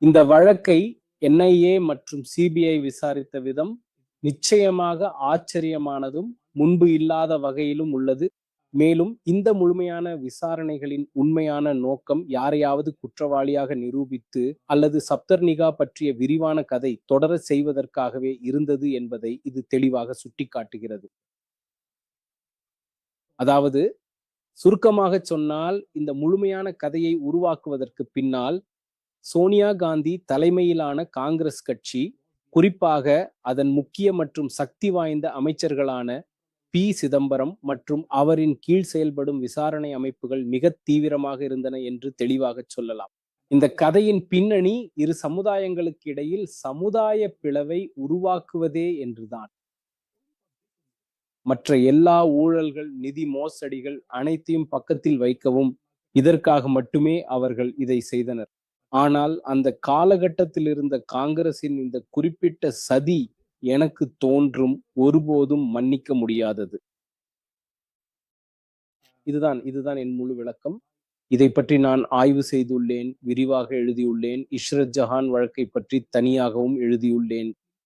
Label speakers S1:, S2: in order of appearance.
S1: இந்த வழக்கை NIA மற்றும் CBI விசாரித்த விதம் நிச்சயமாக ஆச்சரியமானதும் முன்பு இல்லாத வகையிலும் உள்ளது. மேலும் இந்த முழுமையான விசாரணைகளின் உண்மையான நோக்கம் யாரையாவது குற்றவாளியாக நிரூபித்து அல்லது சப்தர்னிகா பற்றிய விரிவான கதை தொடர செய்வதற்காகவே இருந்தது என்பதை இது தெளிவாக சுட்டிக்காட்டுகிறது. அதாவது சுருக்கமாக சொன்னால், இந்த முழுமையான கதையை உருவாக்குவதற்கு பின்னால் சோனியா காந்தி தலைமையிலான காங்கிரஸ் கட்சி, குறிப்பாக அதன் முக்கிய மற்றும் சக்தி வாய்ந்த அமைச்சர்களான பி. சிதம்பரம் மற்றும் அவரின் கீழ் செயல்படும் விசாரணை அமைப்புகள் மிக தீவிரமாக இருந்தன என்று தெளிவாக சொல்லலாம். இந்த கதையின் பின்னணி இரு சமுதாயங்களுக்கு இடையில் சமுதாய பிளவை உருவாக்குவதே என்றுதான். மற்ற எல்லா ஊழல்கள், நிதி மோசடிகள் அனைத்தையும் பக்கத்தில் வைக்கவும் இதற்காக மட்டுமே அவர்கள் இதை செய்தனர். ஆனால் அந்த காலகட்டத்தில் இருந்த காங்கிரசின் இந்த குறிப்பிட்ட சதி எனக்கு தோன்றும் ஒருபோதும் மன்னிக்க முடியாதது. இதுதான் என் முழு விளக்கம். இதை பற்றி நான் ஆய்வு செய்துள்ளேன், விரிவாக எழுதியுள்ளேன். இஷ்ரத் ஜஹான் வழக்கை பற்றி தனியாகவும் எழுதியுள்ளேன்.